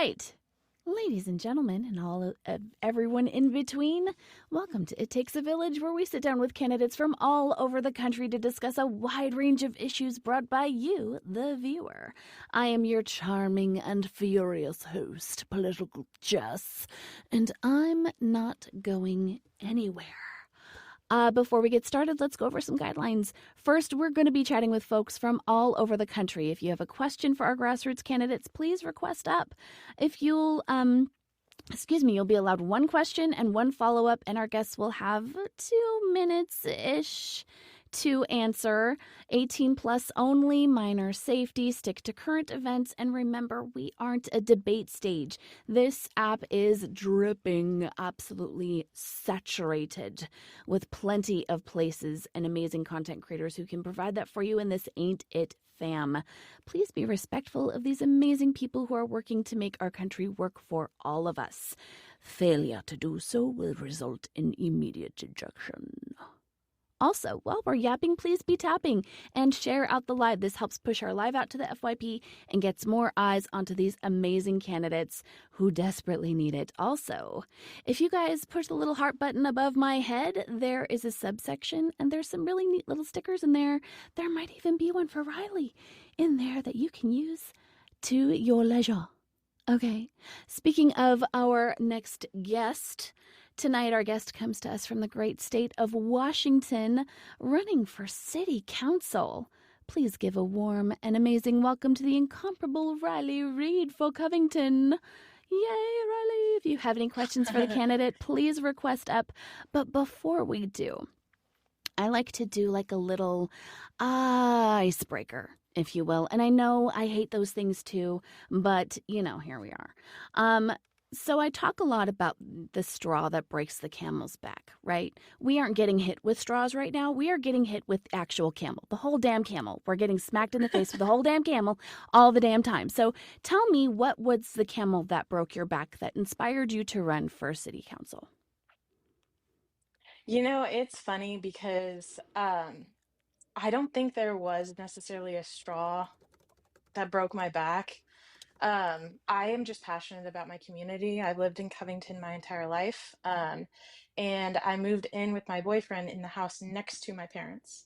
right. Ladies and gentlemen, and everyone in between, welcome to It Takes a Village, where we sit down with candidates from all over the country to discuss a wide range of issues brought by you, the viewer. I am your charming and furious host, Political Jess, and I'm not going anywhere. Before we get started, let's go over some guidelines. First, we're going to be chatting with folks from all over the country. If you have a question for our grassroots candidates, please request up. If you'll, you'll be allowed one question and one follow-up, and our guests will have 2 minutes-ish to answer. 18 plus only, minor safety, stick to current events, and remember, we aren't a debate stage. This app is dripping, absolutely saturated with plenty of places and amazing content creators who can provide that for you, and this ain't it, fam. Please be respectful of these amazing people who are working to make our country work for all of us. Failure to do so will result in immediate ejection. Also, while we're yapping, please be tapping and share out the live. This helps push our live out to the FYP and gets more eyes onto these amazing candidates who desperately need it. Also, if you guys push the little heart button above my head, there is a subsection and there's some really neat little stickers in there. There might even be one for Riley in there that you can use to your leisure. Okay, speaking of our next guest, tonight, our guest comes to us from the great state of Washington, running for city council. Please give a warm and amazing welcome to the incomparable Riley Reid for Covington. Yay, Riley! If you have any questions for the candidate, please request up. But before we do, I like to do like a little icebreaker, if you will. And I know I hate those things too, but, here we are. So I talk a lot about the straw that breaks the camel's back, right? We aren't getting hit with straws right now. We are getting hit with actual camel, the whole damn camel. We're getting smacked in the face with the whole damn camel all the damn time. So tell me, what was the camel that broke your back that inspired you to run for city council? It's funny because I don't think there was necessarily a straw that broke my back. I am just passionate about my community. I've lived in Covington my entire life, and I moved in with my boyfriend in the house next to my parents.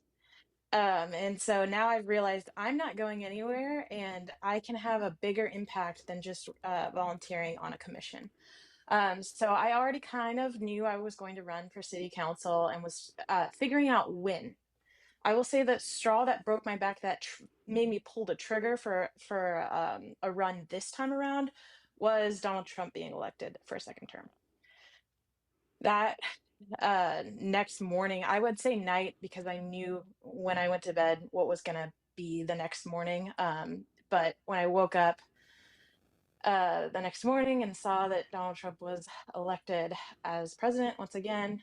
And so now I've realized I'm not going anywhere, and I can have a bigger impact than just volunteering on a commission. So I already kind of knew I was going to run for city council and was figuring out when. I will say that straw that broke my back that made me pull the trigger for a run this time around was Donald Trump being elected for a second term. That next morning, I would say night because I knew when I went to bed what was going to be the next morning. But when I woke up the next morning and saw that Donald Trump was elected as president once again,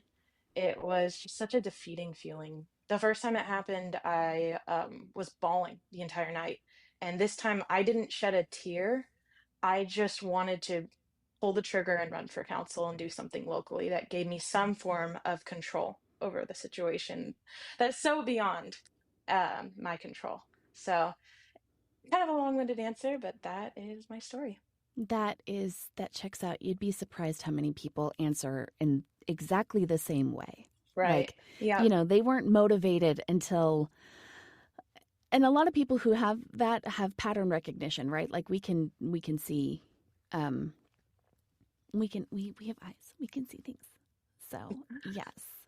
it was just such a defeating feeling. The first time it happened, I was bawling the entire night. And this time I didn't shed a tear. I just wanted to pull the trigger and run for council and do something locally that gave me some form of control over the situation that's so beyond my control. So, kind of a long-winded answer, but that is my story. That checks out. You'd be surprised how many people answer in exactly the same way. Right. Like, Yeah. they weren't motivated until, and a lot of people who have that have pattern recognition, right? Like we can see, we have eyes, we can see things. So yes.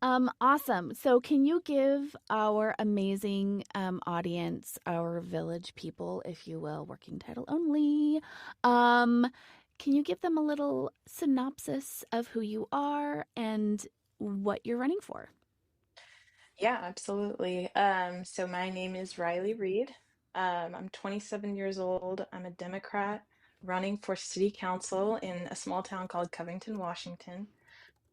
Awesome. So can you give our amazing audience, our village people, if you will, working title only, can you give them a little synopsis of who you are and what you're running for? Yeah, absolutely. So my name is Riley Reid. I'm 27 years old. I'm a Democrat running for city council in a small town called Covington, Washington.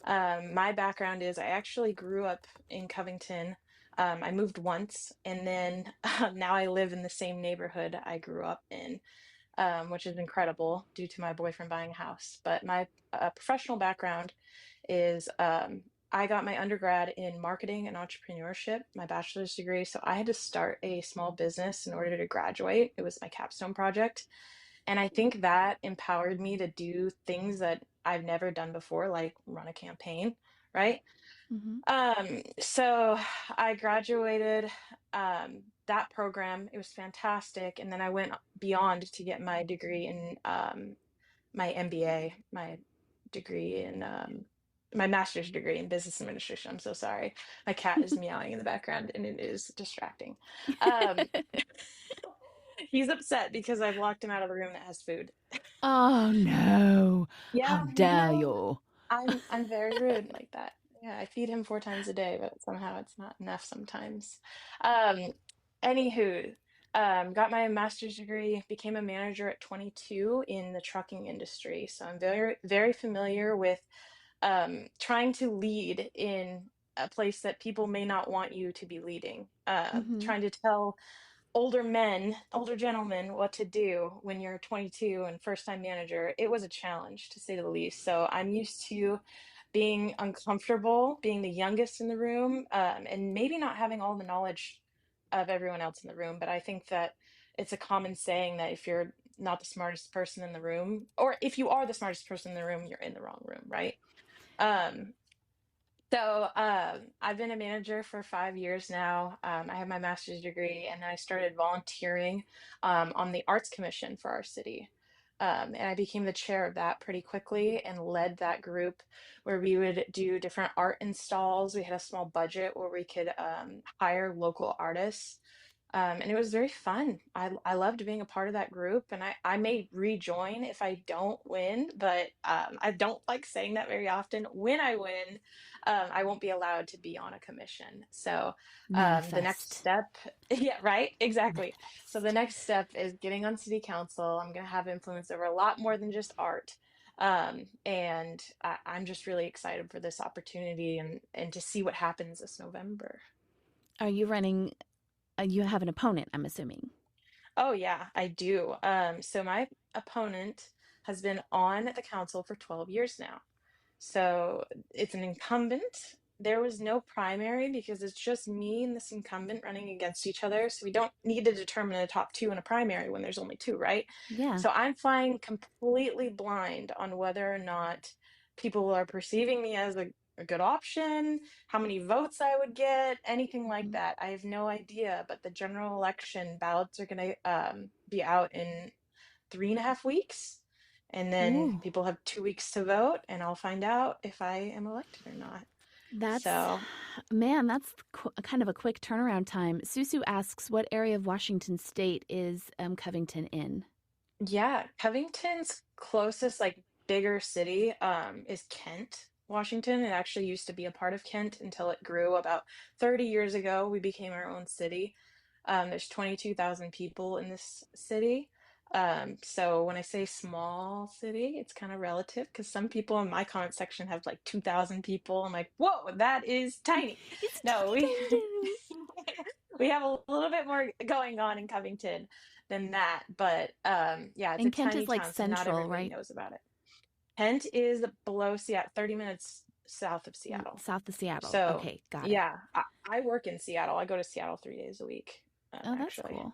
My background is I actually grew up in Covington. I moved once, and then now I live in the same neighborhood I grew up in, which is incredible due to my boyfriend buying a house. But my professional background is I got my undergrad in marketing and entrepreneurship, my bachelor's degree. So I had to start a small business in order to graduate. It was my capstone project. And I think that empowered me to do things that I've never done before, like run a campaign, right? Mm-hmm. So I graduated that program. It was fantastic. And then I went beyond to get my degree in my MBA, my degree in my master's degree in business administration. I'm so sorry. My cat is meowing in the background and it is distracting. Um, he's upset because I've locked him out of the room that has food. Oh no. How Yeah, dare no, you? I'm very rude like that. Yeah, I feed him 4 times a day, but somehow it's not enough sometimes. Um, Anywho, got my master's degree, became a manager at 22 in the trucking industry. So I'm very, very familiar with trying to lead in a place that people may not want you to be leading. Mm-hmm. Trying to tell older men, older gentlemen, what to do when you're 22 and first time manager. It was a challenge to say the least. So I'm used to being uncomfortable, being the youngest in the room, and maybe not having all the knowledge of everyone else in the room. But I think that it's a common saying that if you're not the smartest person in the room, or if you are the smartest person in the room, you're in the wrong room, right? Um, I've been a manager for 5 years now. I have my master's degree, and then I started volunteering on the Arts Commission for our city. And I became the chair of that pretty quickly and led that group where we would do different art installs. We had a small budget where we could hire local artists. And it was very fun. I loved being a part of that group, and I may rejoin if I don't win, but I don't like saying that very often. When I win, I won't be allowed to be on a commission. So the next Manifest. step, yeah, right, exactly. So the Manifest. next step is getting on city council. I'm going to have influence over a lot more than just art. And I'm just really excited for this opportunity and to see what happens this November. Are you running? You have an opponent, I'm assuming. Oh yeah, I do. So my opponent has been on the council for 12 years now. So it's an incumbent. There was no primary because it's just me and this incumbent running against each other. So we don't need to determine a top two in a primary when there's only two, right? Yeah. So I'm flying completely blind on whether or not people are perceiving me as a good option, how many votes I would get, anything like Mhm. that. I have no idea. But the general election ballots are going to be out in 3.5 weeks. And then Ooh, people have 2 weeks to vote, and I'll find out if I am elected or not. that's So, man. That's kind of a quick turnaround time. Susu asks, "What area of Washington State is Covington in?" yeah, Covington's closest, like, bigger city is Kent, Washington. It actually used to be a part of Kent until it grew about 30 years ago. We became our own city. There's 22,000 people in this city. So when I say small city, it's kind of relative because some people in my comment section have like 2,000 people. I'm like, whoa, that is tiny. It's No, teeny we tiny tiny. we have a little bit more going on in Covington than that. But yeah, it's a And Kent tiny is like town, so not central, everybody right? knows about it. Kent is below Seattle, 30 minutes south of Seattle. South of Seattle. So Okay, got it. yeah, I work in Seattle. I go to Seattle 3 days a week, Oh, that's actually. cool.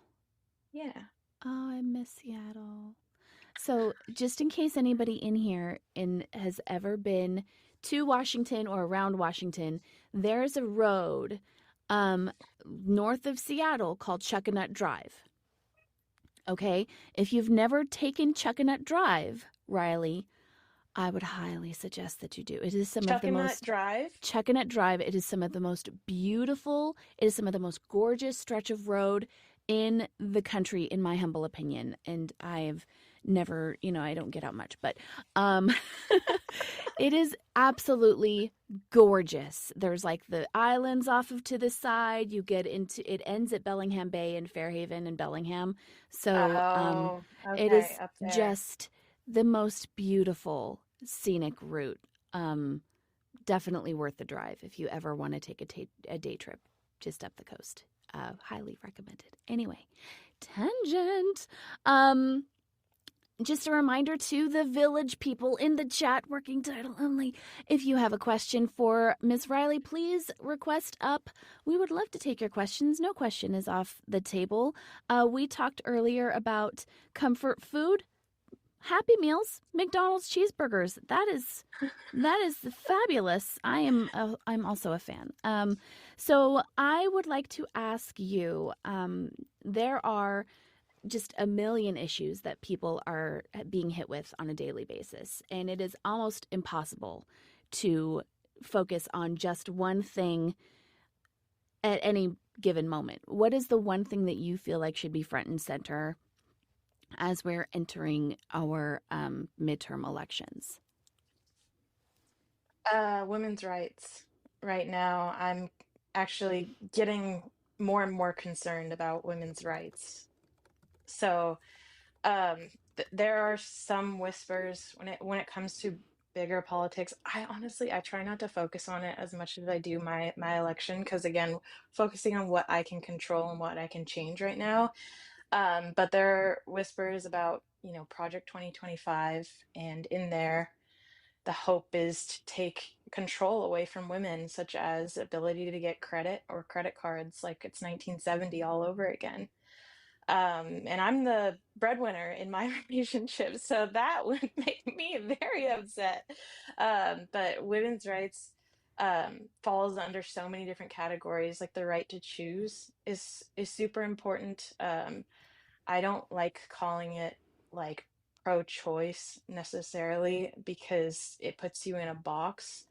Yeah. Oh, I miss Seattle. So, just in case anybody in here has ever been to Washington or around Washington, there's a road um, north of Seattle called Chuckanut Drive. Okay, if you've never taken Chuckanut Drive, Riley, I would highly suggest that you do. It is some of the Chuckanut most Drive. Chuckanut Drive. It is some of the most beautiful. It is some of the most gorgeous stretch of road in the country, in my humble opinion. And I've never, I don't get out much, but um, it is absolutely gorgeous. There's like the islands off of to the side. You get into it ends at Bellingham Bay and Fairhaven and Bellingham. So Oh, it okay, is up there. just the most beautiful scenic route. Definitely worth the drive if you ever want to take a day trip just up the coast. Highly recommended. Anyway, tangent. Just a reminder to the village people in the chat, working title only. If you have a question for Miss Riley, please request up. We would love to take your questions. No question is off the table. We talked earlier about comfort food. Happy Meals, McDonald's cheeseburgers. That is fabulous. I'm also a fan. So I would like to ask you. There are just a million issues that people are being hit with on a daily basis, and it is almost impossible to focus on just one thing at any given moment. What is the one thing that you feel like should be front and center as we're entering our midterm elections? Women's rights. Right now, I'm actually getting more and more concerned about women's rights. So, there are some whispers when it comes to bigger politics. I try not to focus on it as much as I do my election, because again, focusing on what I can control and what I can change right now. But there are whispers about, Project 2025, and in there, the hope is to take control away from women, such as ability to get credit or credit cards like it's 1970 all over again. And I'm the breadwinner in my relationship, so that would make me very upset. But women's rights falls under so many different categories. Like the right to choose is super important. I don't like calling it like pro-choice necessarily because it puts you in a box,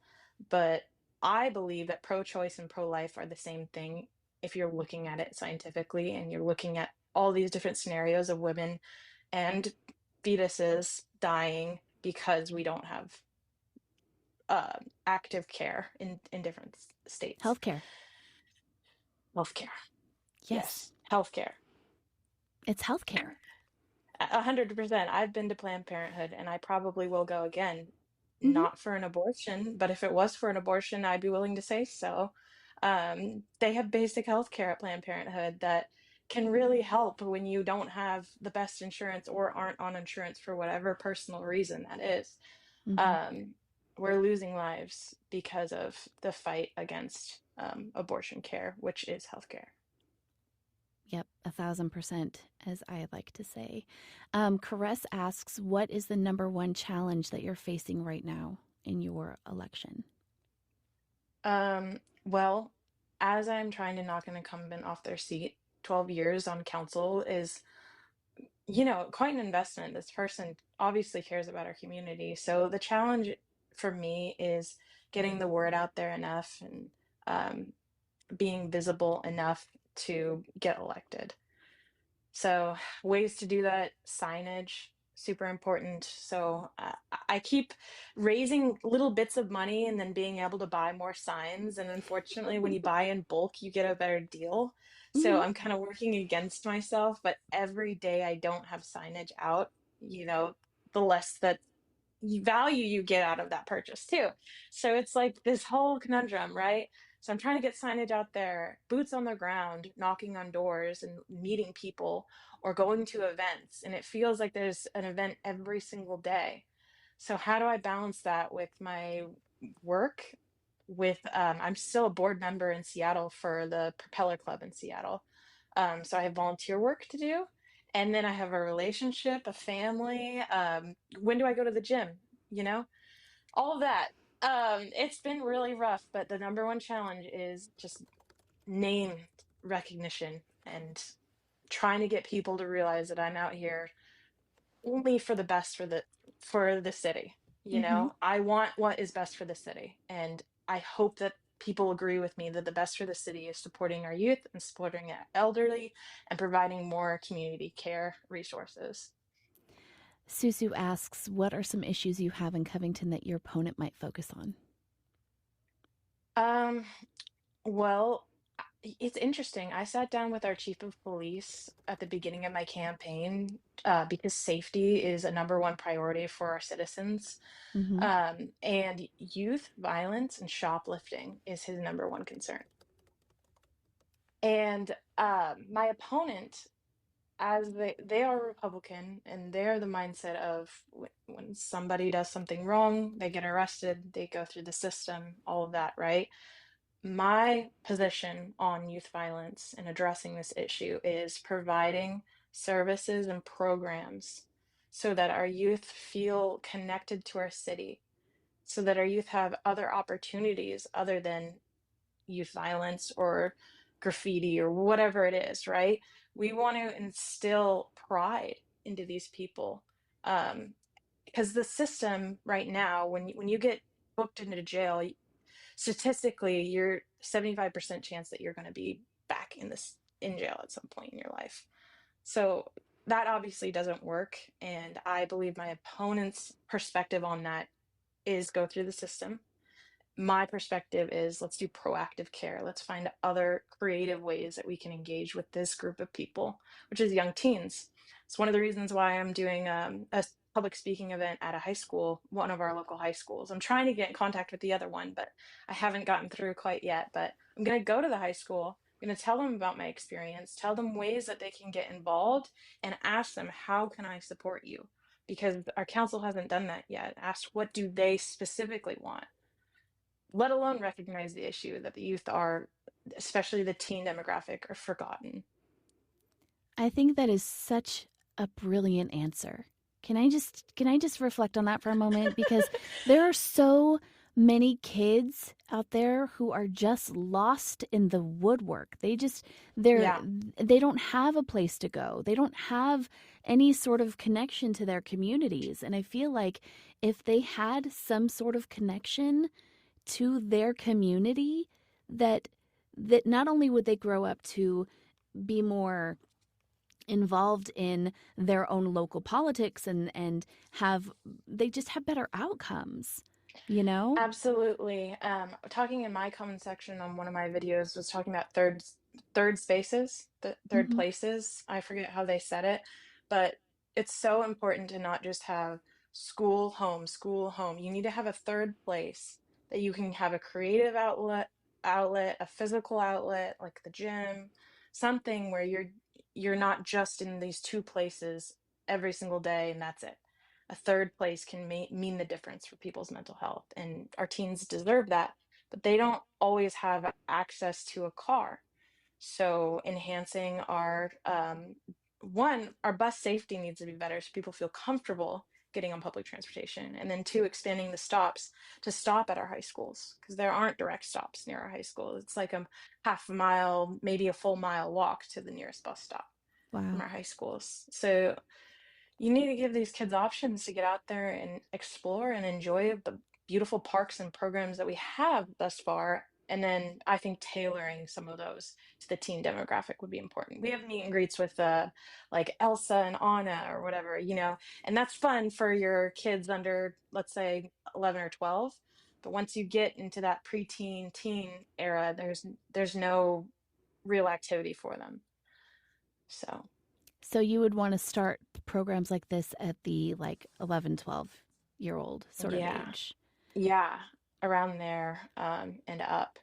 but I believe that pro-choice and pro-life are the same thing if you're looking at it scientifically and you're looking at all these different scenarios of women and fetuses dying because we don't have active care in different states. Healthcare. Healthcare. Yes, Yes, healthcare. it's healthcare. 100%. I've been to Planned Parenthood and I probably will go again. Mm-hmm. Not for an abortion, but if it was for an abortion, I'd be willing to say so. They have basic health care at Planned Parenthood that can really help when you don't have the best insurance or aren't on insurance for whatever personal reason that is. Mm-hmm. Um, we're losing lives because of the fight against abortion care, which is healthcare. Yep, 1,000%, as I like to say. Caress asks, what is the number one challenge that you're facing right now in your election? Well, as I'm trying to knock an incumbent off their seat, 12 years on council is, quite an investment. This person obviously cares about our community. So the challenge for me is getting the word out there enough and um, being visible enough to get elected. So ways to do that, signage, super important. So I keep raising little bits of money and then being able to buy more signs. And unfortunately, when you buy in bulk, you get a better deal. So Mm-hmm. I'm kind of working against myself, but every day I don't have signage out, the less that value you get out of that purchase too. So it's like this whole conundrum, right? So I'm trying to get signage out there, boots on the ground, knocking on doors and meeting people or going to events. And it feels like there's an event every single day. So how do I balance that with my work? I'm still a board member in Seattle for the Propeller Club in Seattle. So I have volunteer work to do. And then I have a relationship, a family. When do I go to the gym? You know, all of that. It's been really rough, but the number one challenge is just name recognition and trying to get people to realize that I'm out here only for the best for the city. Mm-hmm. I want what is best for the city, and I hope that people agree with me that the best for the city is supporting our youth and supporting the elderly and providing more community care resources. Susu asks, what are some issues you have in Covington that your opponent might focus on? Um, well, it's interesting. I sat down with our chief of police at the beginning of my campaign because safety is a number one priority for our citizens. Mm-hmm. And youth violence and shoplifting is his number one concern. And my opponent, as they are Republican, and they're the mindset of when somebody does something wrong, they get arrested, they go through the system, all of that, right? My position on youth violence and addressing this issue is providing services and programs so that our youth feel connected to our city, so that our youth have other opportunities other than youth violence or graffiti or whatever it is, right? We want to instill pride into these people. Um, because the system right now, when you get booked into jail, statistically, you're 75% chance that you're going to be back in jail at some point in your life. So that obviously doesn't work. And I believe my opponent's perspective on that is go through the system. My perspective is let's do proactive care. Let's find other creative ways that we can engage with this group of people, which is young teens. It's one of the reasons why I'm doing a public speaking event at a high school, one of our local high schools. I'm trying to get in contact with the other one, but I haven't gotten through quite yet. But I'm going to go to the high school. I'm going to tell them about my experience, tell them ways that they can get involved, and ask them, how can I support you? Because our council hasn't done that yet. Ask, what do they specifically want? Let alone recognize the issue that the youth are, especially the teen demographic, are forgotten. I think that is such a brilliant answer. Can I just reflect on that for a moment, because there are so many kids out there who are just lost in the woodwork. Yeah, They don't have a place to go. They don't have any sort of connection to their communities. And I feel like if they had some sort of connection to their community, that not only would they grow up to be more involved in their own local politics, and have they just have better outcomes, you know? absolutely. Talking in my comment section on one of my videos was talking about third spaces, the third Hmm. places. I forget how they said it, but it's so important to not just have school, home, school, home. You need to have a third place that you can have a creative outlet, a physical outlet like the gym, something where you're not just in these two places every single day and that's it. A third place can mean the difference for people's mental health. And our teens deserve that, but they don't always have access to a car. So enhancing our bus safety needs to be better so people feel comfortable getting on public transportation. And then two, expanding the stops to stop at our high schools, because there aren't direct stops near our high school. It's like a half a mile, maybe a full mile walk to the nearest bus stop from Wow. our high schools. So you need to give these kids options to get out there and explore and enjoy the beautiful parks and programs that we have thus far. And then I think tailoring some of those to the teen demographic would be important. We have meet and greets with like Elsa and Anna or whatever, and that's fun for your kids under, let's say, 11 or 12. But once you get into that preteen teen era, there's no real activity for them. So So you would want to start programs like this at the, like, 11, 12-year old sort of yeah, age. yeah, around there, and up.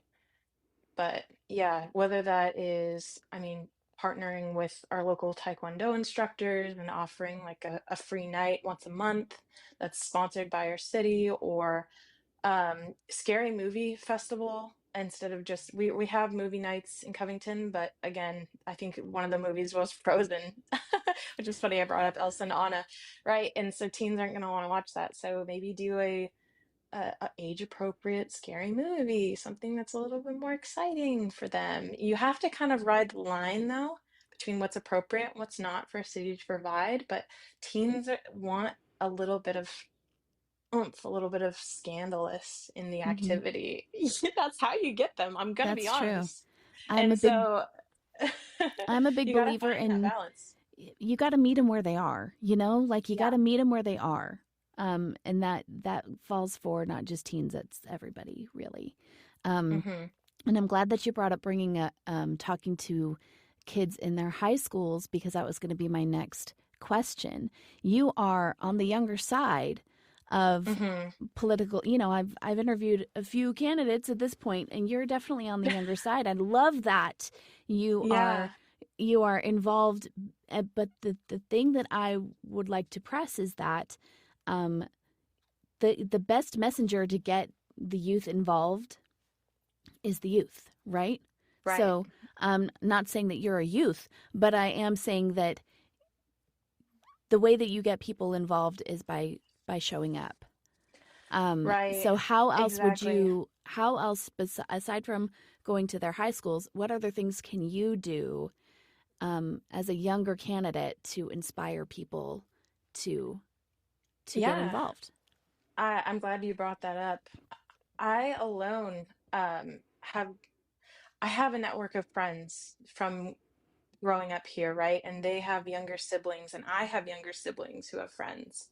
But yeah, whether that is, I mean, partnering with our local Taekwondo instructors and offering like a free night once a month that's sponsored by our city, or scary movie festival. Instead of just, we have movie nights in Covington, but again, I think one of the movies was Frozen, which is funny. I brought up Elsa and Anna, right? And so teens aren't going to want to watch that. So maybe do a age appropriate scary movie, something that's a little bit more exciting for them. You have to kind of ride the line though between what's appropriate and what's not for a city to provide, but teens want a little bit of oomph, a little bit of scandalous in the Hmm. activity. That's how you get them, I'm gonna be That's true. honest. I'm a And big so I'm a big you got to believer find that in, balance. you got to meet them where they are, like you got Yeah. to meet them where they are. And that falls for not just teens, it's everybody, really. Um, Hmm. and I'm glad that you brought up bringing talking to kids in their high schools, because that was going to be my next question. You are on the younger side of Hmm. political, I've interviewed a few candidates at this point, and you're definitely on the younger side. I love that you are Yeah. you are involved. But the thing that I would like to press is that um, the best messenger to get the youth involved is the youth, right? Right. So I'm not saying that you're a youth, but I am saying that the way that you get people involved is by showing up. Right. So Exactly. how else, aside from going to their high schools, what other things can you do as a younger candidate to inspire people to get Yeah. involved? I'm glad you brought that up. I alone have I have a network of friends from growing up here, right? And they have younger siblings, and I have younger siblings who have friends.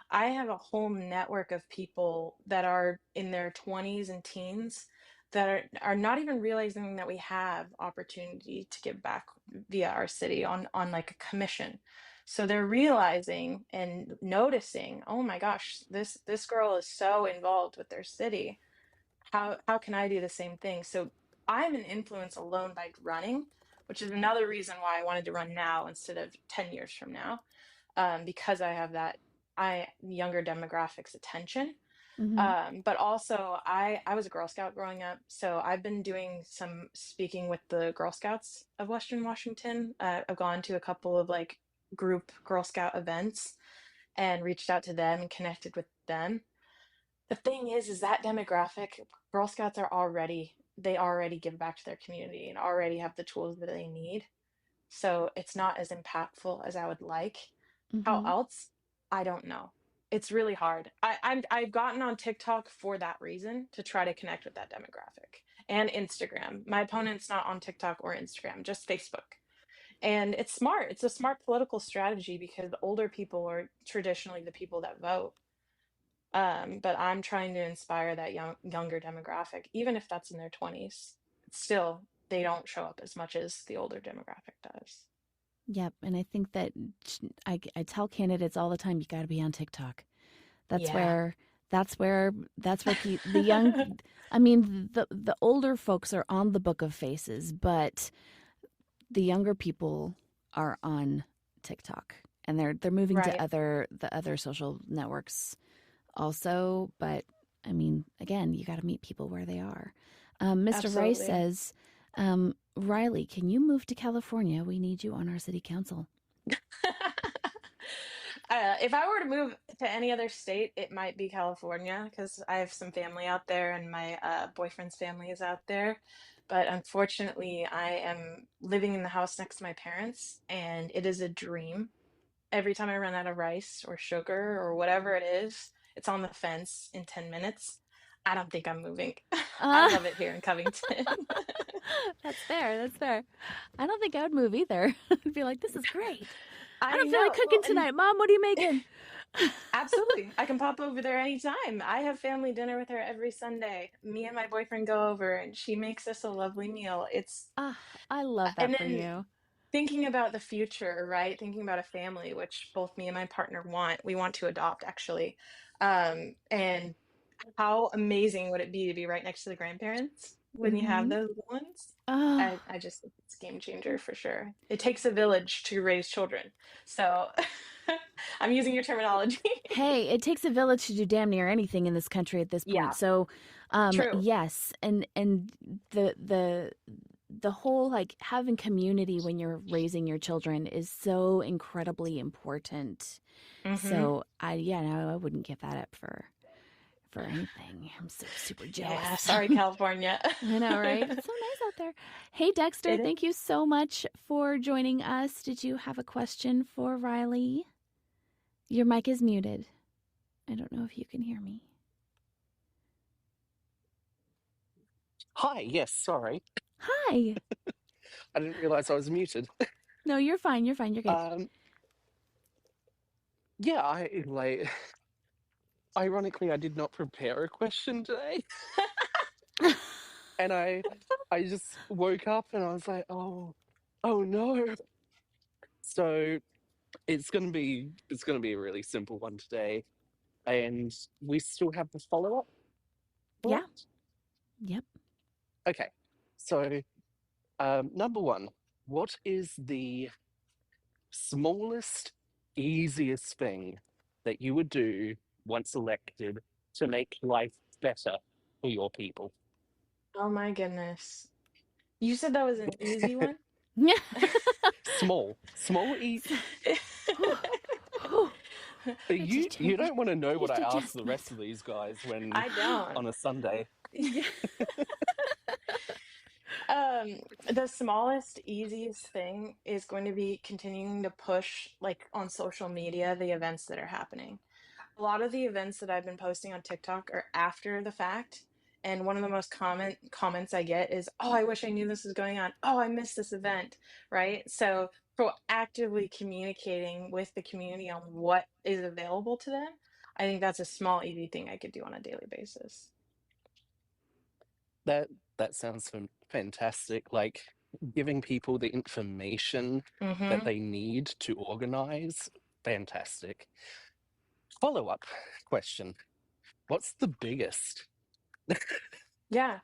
I have a whole network of people that are in their 20s and teens that are not even realizing that we have opportunity to give back via our city on like a commission. So they're realizing and noticing, oh my gosh, this girl is so involved with their city. How can I do the same thing? So I'm an influence alone by running, which is another reason why I wanted to run now instead of 10 years from now, because I have that I younger demographics attention. Mm-hmm. But also I was a Girl Scout growing up, so I've been doing some speaking with the Girl Scouts of Western Washington. I've gone to a couple of like group Girl Scout events and reached out to them and connected with them. The thing is that demographic, Girl Scouts are already they already give back to their community and already have the tools that they need. So it's not as impactful as I would like. How Mm-hmm. else? I don't know. It's really hard. I've gotten on TikTok for that reason to try to connect with that demographic and Instagram. My opponent's not on TikTok or Instagram, just Facebook. And it's smart. It's a smart political strategy because the older people are traditionally the people that vote. But I'm trying to inspire that younger demographic, even if that's in their 20s. Still, they don't show up as much as the older demographic does. Yep, and I think that I tell candidates all the time, you got to be on TikTok. That's Yeah. where the young, I mean, the older folks are on the Book of Faces, but the younger people are on TikTok, and they're moving to Right. the other social networks also. But I mean, again, you got to meet people where they are. Mr. Rice Absolutely. says, Riley, can you move to California? We need you on our city council. If I were to move to any other state, it might be California because I have some family out there and my boyfriend's family is out there. But unfortunately, I am living in the house next to my parents, and it is a dream. Every time I run out of rice or sugar or whatever it is, it's on the fence in 10 minutes. I don't think I'm moving. I Uh, love it here in Covington. that's fair. That's fair. I don't think I would move either. I'd be like, this is great. I I don't feel like know. cooking Well, and tonight. Mom, what are you making? absolutely. I can pop over there anytime. I have family dinner with her every Sunday. Me and my boyfriend go over and she makes us a lovely meal. Ah, I love And that for then you. thinking about the future, right? Thinking about a family, which both me and my partner want. We want to adopt actually. And how amazing would it be to be right next to the grandparents when you have Mm-hmm. those little ones? Oh, I just think it's a game changer for sure. It takes a village to raise children. So I'm using your terminology. hey, it takes a village to do damn near anything in this country at this point. Yeah, So, true. yes, and the whole like having community when you're raising your children is so incredibly important. Hmm. So I yeah, no, I wouldn't give that up for anything. I'm so super Yeah, jealous. sorry, California. I know, right? It's so nice out there. Hey, Dexter, It is. thank you so much for joining us. Did you have a question for Riley? Your mic is muted. I don't know if you can hear me. Hi, yes, sorry. Hi. I didn't realize I was muted. No, you're fine. You're fine. You're good. Um, yeah, ironically, I did not prepare a question today, and I just woke up and I was like, oh no. So it's gonna be a really simple one today, and we still have the follow-up for Yeah. it. Yep. Okay, so number one, what is the smallest, easiest thing that you would do once elected to make life better for your people? Oh my goodness. You said that was an easy one? Small, small, So- But I you don't want to know what just I ask adjust the rest of myself. these guys when I don't. on a Sunday. Yeah. The smallest, easiest thing is going to be continuing to push, like on social media, the events that are happening. A lot of the events that I've been posting on TikTok are after the fact. And one of the most common comments I get is, "Oh, I wish I knew this was going on. Oh, I missed this event." Right? So proactively communicating with the community on what is available to them, I think that's a small, easy thing I could do on a daily basis. That that sounds fantastic. Like giving people the information that Mm-hmm. they need to organize. Fantastic. Follow-up question. What's the biggest? Yeah.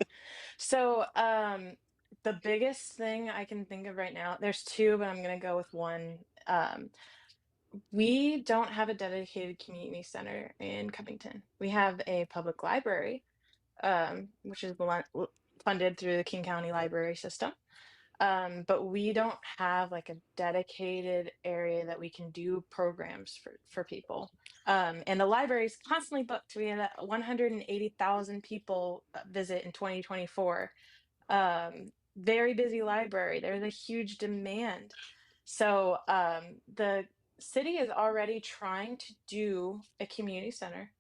So, the biggest thing I can think of right now, there's two, but I'm gonna go with one. We don't have a dedicated community center in Covington. We have a public library, which is funded through the King County Library System. But we don't have like a dedicated area that we can do programs for people. And the library is constantly booked. We had 180,000 people visit in 2024. Very busy library. There's a huge demand. So the city is already trying to do a community center.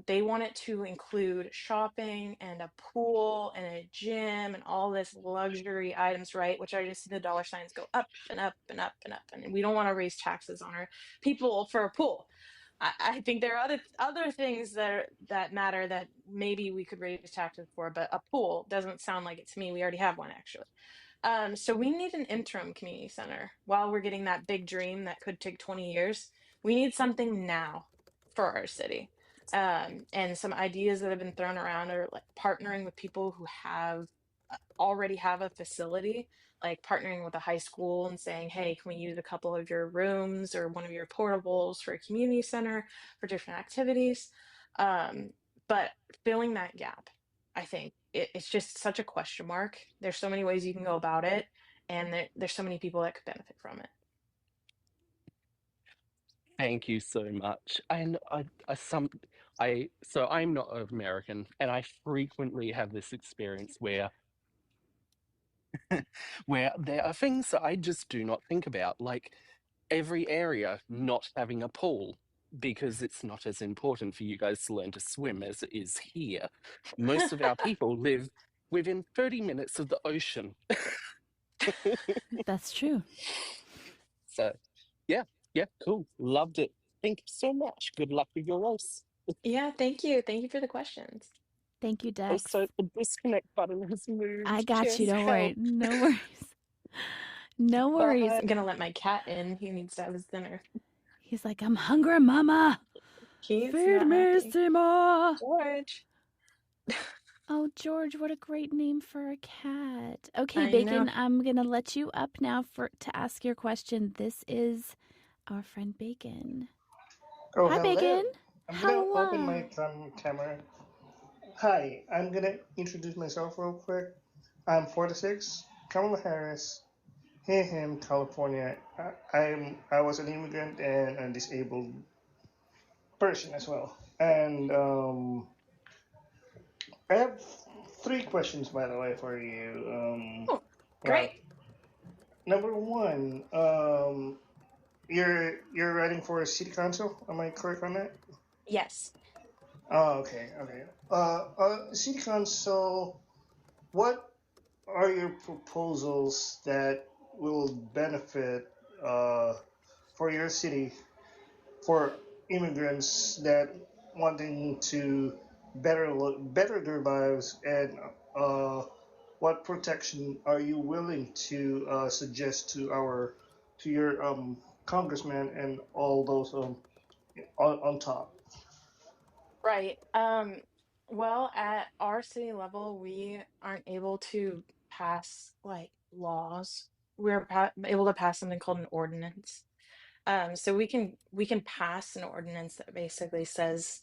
They want it to include shopping and a pool and a gym and all this luxury items, right? Which I just see the dollar signs go up and up and up and up. And we don't want to raise taxes on our people for a pool. I think there are other things that matter that maybe we could raise taxes for, but a pool doesn't sound like it to me. We already have one actually. So we need an interim community center while we're getting that big dream that could take 20 years. We need something now for our city. And some ideas that have been thrown around are like partnering with people who already have a facility, like partnering with a high school and saying, "Hey, can we use a couple of your rooms or one of your portables for a community center for different activities?" Um, but filling that gap, I think it's just such a question mark. There's so many ways you can go about it, and there's so many people that could benefit from it. Thank you so much. And so I'm not American, and I frequently have this experience where there are things that I just do not think about, like every area not having a pool because it's not as important for you guys to learn to swim as it is here. Most of our people live within 30 minutes of the ocean. That's true. So, yeah, yeah, cool. Loved it. Thank you so much. Good luck with your race. Yeah, thank you. Thank you for the questions. Thank you, Dex. Also, the disconnect button has I moved. got you. Jess, Don't worry. help. No worries. No worries. Bye. I'm gonna let my cat in. He needs to have his dinner. He's like, I'm hungry, mama. He's Feed not me, happy. Seymour. George. Oh, George, what a great name for a cat. Okay, I know. Bacon, I'm going to let you up now to ask your question. This is our friend Bacon. Oh, Hi, Bacon. hello. I'm gonna open Hello. my camera. Hi, I'm gonna introduce myself real quick. I'm 46, Kamala Harris, him, California. I was an immigrant and a disabled person as well. And I have three questions, by the way, for you. Oh, great. Well, number one, you're running for a city council. Am I correct on that? Yes. Oh, okay, okay. City council. What are your proposals that will benefit uh, for your city for immigrants that wanting to better their lives, and uh, what protection are you willing to suggest to your congressman and all those on top? Right. Well, at our city level, we aren't able to pass like laws. We're able to pass something called an ordinance. So we can pass an ordinance that basically says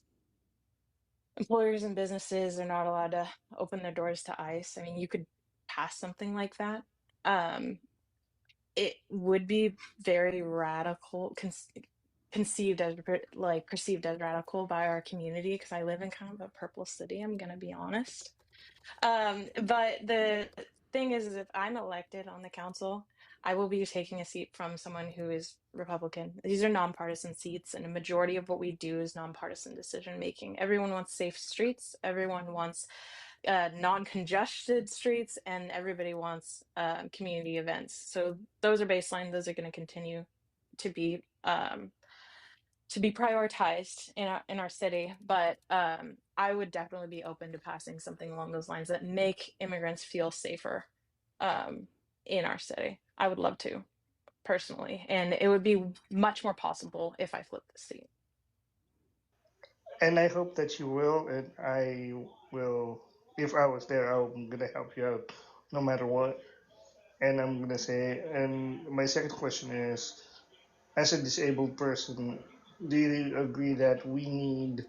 employers and businesses are not allowed to open their doors to ICE. I mean, you could pass something like that. Um, it would be very radical, conceived as like perceived as radical by our community, because I live in kind of a purple city, I'm gonna be honest. But the thing is if I'm elected on the council, I will be taking a seat from someone who is Republican. These are nonpartisan seats, and a majority of what we do is nonpartisan decision making. Everyone wants safe streets, everyone wants non-congested streets, and everybody wants community events. So those are baseline. Those are going to continue to be prioritized in our city. But I would definitely be open to passing something along those lines that make immigrants feel safer in our city. I would love to personally, and it would be much more possible if I flipped the seat. And I hope that you will, and I will. If I was there, I'm gonna help you out, no matter what. And I'm gonna say, and my second question is, as a disabled person, do you agree that we need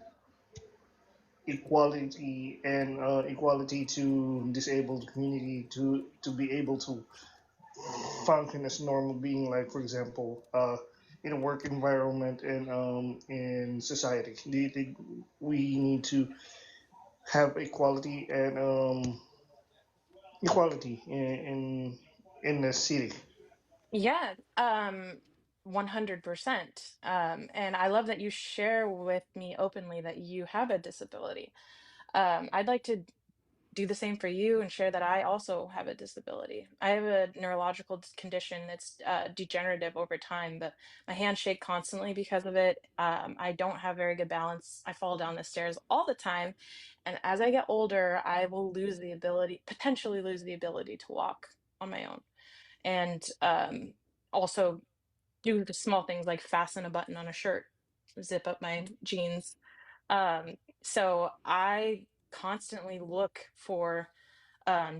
equality and equality to disabled community to be able to function as a normal being, like for example, in a work environment and in society? Do you think we need to have equality and equality in the city? Yeah, 100%. And I love that you share with me openly that you have a disability. I'd like to do the same for you and share that I also have a disability. I have a neurological condition that's degenerative over time, but my hands shake constantly because of it. I don't have very good balance. I fall down the stairs all the time. And as I get older, I will lose the ability, potentially lose the ability to walk on my own. And also do the small things like fasten a button on a shirt, zip up my jeans. So I constantly look for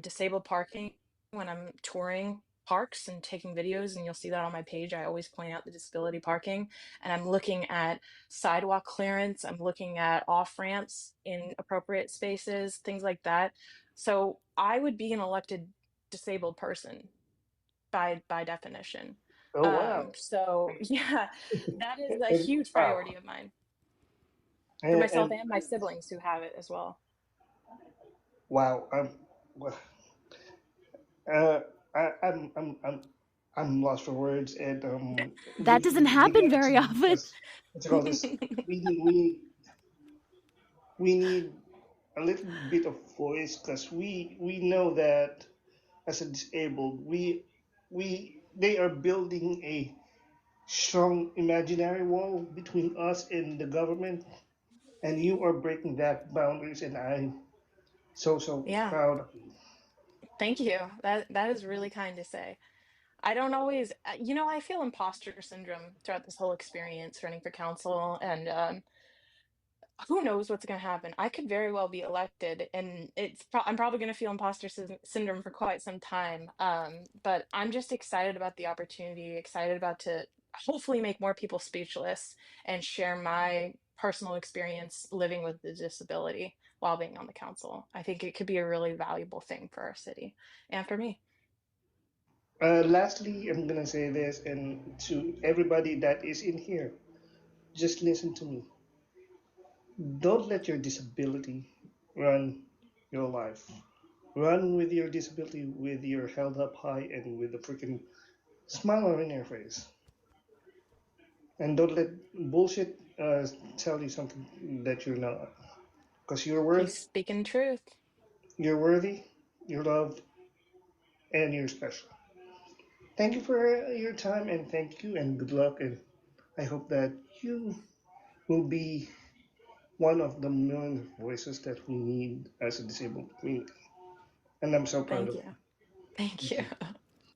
disabled parking when I'm touring parks and taking videos, and you'll see that on my page. I always point out the disability parking, and I'm looking at sidewalk clearance. I'm looking at off ramps in appropriate spaces, things like that. So I would be an elected disabled person by definition. Oh wow! So yeah, that is a And, huge wow! priority of mine for myself And and my siblings who have it as well. wow! Well, uh, I'm lost for words, and That doesn't the happen very gratitude, often. because what's it called this? We need we need we need a little bit of voice, because we know that as a disabled, we they are building a strong imaginary wall between us and the government, and you are breaking that boundaries, and I'm so Yeah, proud of you. thank you. That is really kind to say. I don't always, I feel imposter syndrome throughout this whole experience running for council, and who knows what's going to happen. I could very well be elected, and I'm probably going to feel imposter syndrome for quite some time. But I'm just excited about the opportunity, excited about to hopefully make more people speechless and share my personal experience living with the disability while being on the council. I think it could be a really valuable thing for our city and for me. Lastly, I'm gonna say this, and to everybody that is in here, just listen to me. Don't let your disability run your life. Run with your disability with your held up high and with a freaking smile on your face. And don't let bullshit tell you something that you're not. Because He's speaking truth. you're worthy, you're loved, and you're special. Thank you for your time, and thank you and good luck. And I hope that you will be one of the million voices that we need as a disabled community. And I'm so proud Thank of you. you. Thank Thank you. you.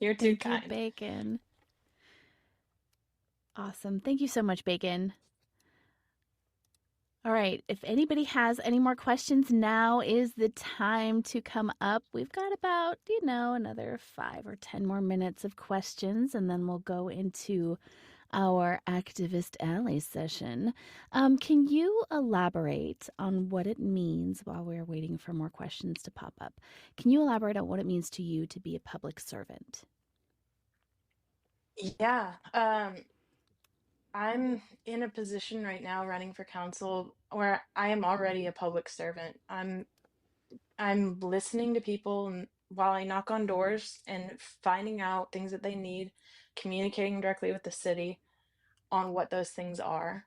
You're too Thank you, kind. Bacon. Awesome. Thank you so much, Bacon. All right. If anybody has any more questions, now is the time to come up. We've got about, another 5 or 10 more minutes of questions, and then we'll go into our Activist Alley session. Can you elaborate on what it means while we're waiting for more questions to pop up? Can you elaborate on what it means to you to be a public servant? Yeah. I'm in a position right now running for council where I am already a public servant. I'm listening to people and while I knock on doors and finding out things that they need, communicating directly with the city on what those things are.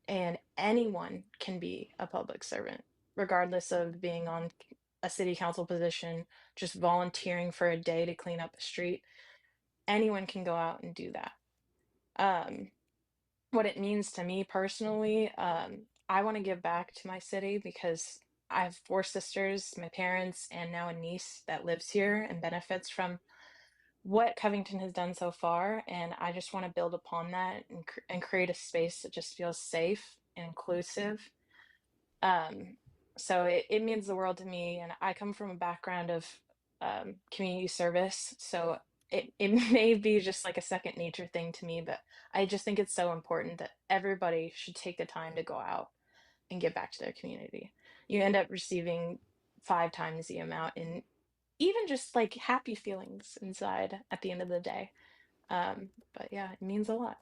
And anyone can be a public servant, regardless of being on a city council position, just volunteering for a day to clean up a street. Anyone can go out and do that. Um, what it means to me personally, I want to give back to my city because I have four sisters, my parents, and now a niece that lives here and benefits from what Covington has done so far. And I just want to build upon that and create a space that just feels safe and inclusive. Um, so it means the world to me. And I come from a background of community service. So it may be just like a second nature thing to me, but I just think it's so important that everybody should take the time to go out and give back to their community. You end up receiving 5 times the amount in even just like happy feelings inside at the end of the day. But yeah, it means a lot.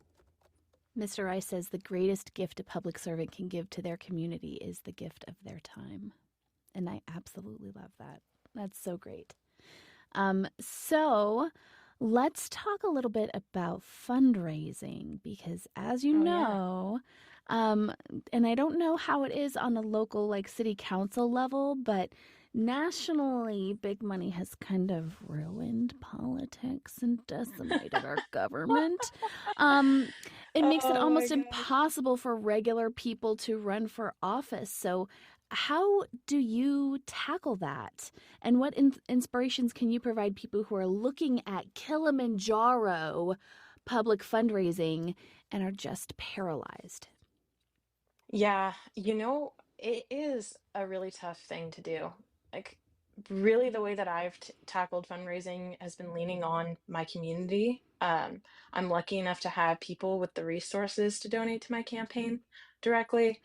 Mr. Rice says the greatest gift a public servant can give to their community is the gift of their time. And I absolutely love that. That's so great. So let's talk a little bit about fundraising because as you Oh yeah. know, and I don't know how it is on the local like city council level, but nationally, big money has kind of ruined politics and decimated our government. Um, it makes it Oh my almost gosh. impossible for regular people to run for office. So, how do you tackle that? And what inspirations can you provide people who are looking at Kilimanjaro public fundraising and are just paralyzed? Yeah, it is a really tough thing to do. Like, really, the way that I've tackled fundraising has been leaning on my community. I'm lucky enough to have people with the resources to donate to my campaign directly.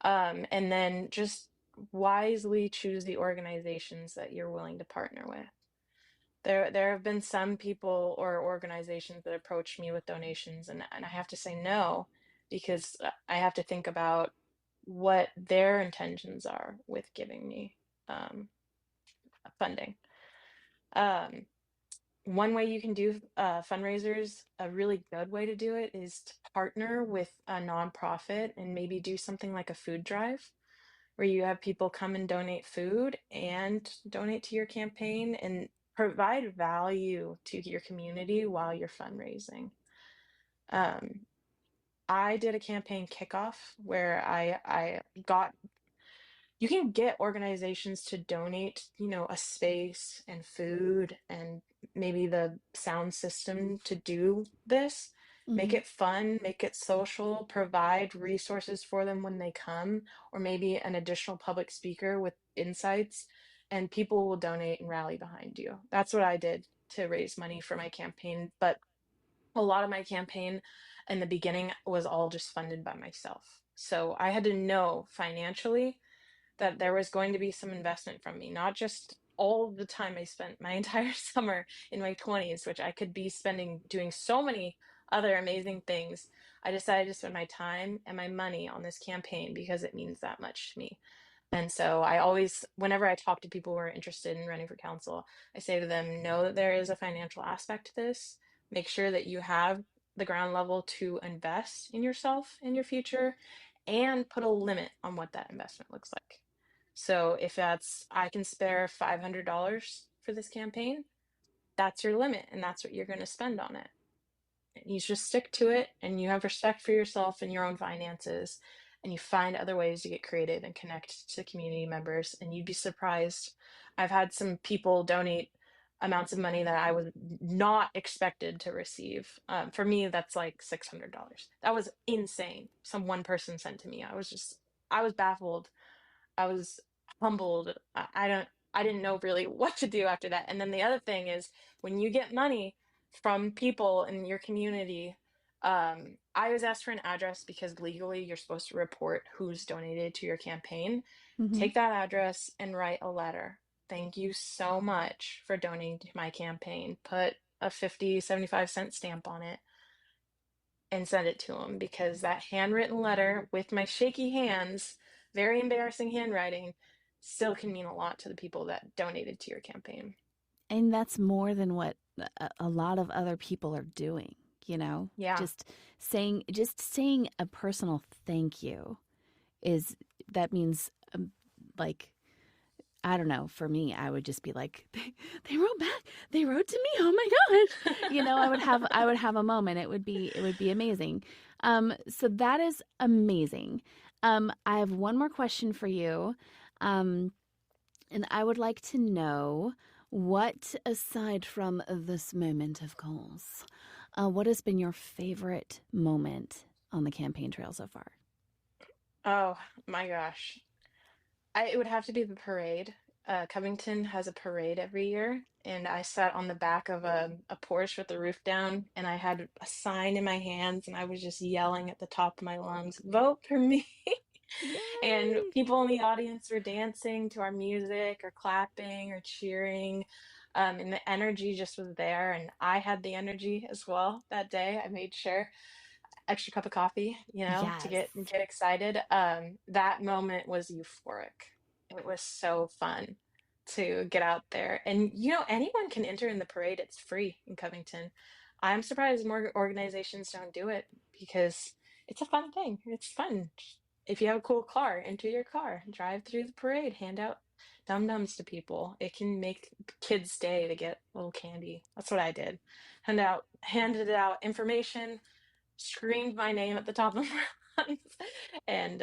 And then just wisely choose the organizations that you're willing to partner with. There have been some people or organizations that approach me with donations, and I have to say no because I have to think about what their intentions are with giving me um, funding. Um, one way you can do fundraisers, a really good way to do it is to partner with a nonprofit and maybe do something like a food drive where you have people come and donate food and donate to your campaign and provide value to your community while you're fundraising. Um, I did a campaign kickoff where I got you can get organizations to donate, a space and food and maybe the sound system to do this. Make Mm-hmm. it fun, make it social, provide resources for them when they come, or maybe an additional public speaker with insights, and people will donate and rally behind you. That's what I did to raise money for my campaign. But a lot of my campaign in the beginning was all just funded by myself. So I had to know financially that there was going to be some investment from me, not just all the time I spent my entire summer in my 20s, which I could be spending doing so many other amazing things. I decided to spend my time and my money on this campaign because it means that much to me. And so I always, whenever I talk to people who are interested in running for council, I say to them, know that there is a financial aspect to this. Make sure that you have the ground level to invest in yourself in your future and put a limit on what that investment looks like. So if that's, I can spare $500 for this campaign, that's your limit and that's what you're going to spend on it. You just stick to it and you have respect for yourself and your own finances and you find other ways to get creative and connect to community members, and you'd be surprised. I've had some people donate amounts of money that I was not expected to receive. For me, that's like $600. That was insane. Some one person sent to me. I was baffled. I was humbled. I didn't know really what to do after that. And then the other thing is when you get money from people in your community, I was asked for an address because legally you're supposed to report who's donated to your campaign. Mm-hmm. Take that address and write a letter. Thank you so much for donating to my campaign. Put a 50, 75 cent stamp on it. and send it to them, because that handwritten letter with my shaky hands, very embarrassing handwriting, still can mean a lot to the people that donated to your campaign. And that's more than what a lot of other people are doing, you know? Yeah. Just saying a personal thank you that means like, I don't know, for me, I would just be like, they wrote back, they wrote to me, oh my God. You know, I would have a moment. It would be amazing. So that is amazing. I have one more question for you. And I would like to know, what, aside from this moment of course, what has been your favorite moment on the campaign trail so far? Oh my gosh. It would have to be the parade. Covington has a parade every year, and I sat on the back of a Porsche with the roof down, and I had a sign in my hands, and I was just yelling at the top of my lungs, "Vote for me!" And Yay! people in the audience were dancing to our music, or clapping, or cheering, and the energy just was there. And I had the energy as well that day. I made sure, extra cup of coffee, to Yes. get excited. That moment was euphoric. It was so fun to get out there. And anyone can enter in the parade. It's free in Covington. I'm surprised more organizations don't do it, because it's a fun thing. It's fun. If you have a cool car, enter your car, drive through the parade, hand out dum-dums to people. It can make kids stay to get a little candy. That's what I did. Handed out information, screamed my name at the top of my lungs, and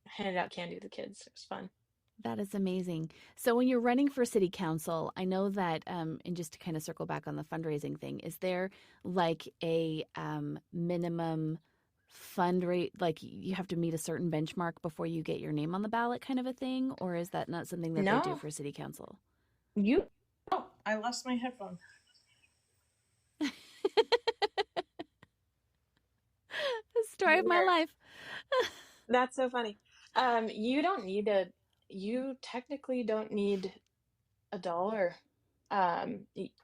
handed out candy to the kids. It was fun. That is amazing. So when you're running for city council, I know that, and just to kind of circle back on the fundraising thing, is there like a minimum fundraise, like you have to meet a certain benchmark before you get your name on the ballot kind of a thing? Or is that not something that they do No, for city council? you. Oh, I lost my headphone. Story of my Weird. life. That's so funny. You don't need you technically don't need $1.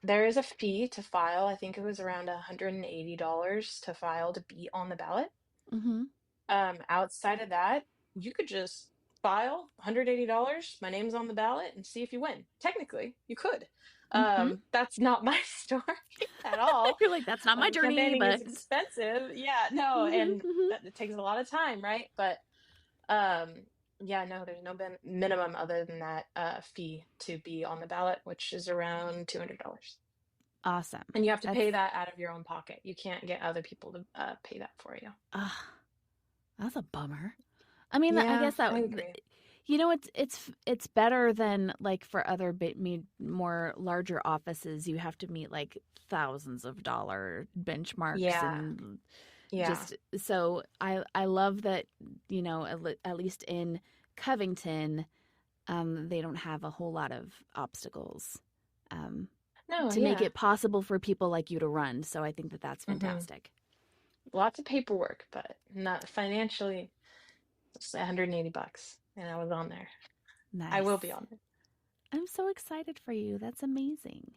There is a fee to file. I think it was around $180 to file to be on the ballot. Mm-hmm. Outside of that, you could just file $180, my name's on the ballot, and see if you win. Technically, you could. Mm-hmm. That's not my story at all. You're like, that's not my journey, Campaigning is but expensive. Yeah, no, and mm-hmm. it takes a lot of time, right? But um, yeah, no, there's no minimum other than that fee to be on the ballot, which is around $200. Awesome. And you have to pay that out of your own pocket. You can't get other people to pay that for you. That's a bummer. I mean, I Yeah, guess that I agree. it's better than like for other more larger offices. You have to meet like thousands of dollar benchmarks, Yeah, and yeah. just so I love that, at least in Covington, they don't have a whole lot of obstacles No, to make yeah. it possible for people like you to run. So I think that that's hmm fantastic. Lots of paperwork, but not financially. It's $180, and I was on there. I will Nice. be on there. I'm so excited for you. That's amazing.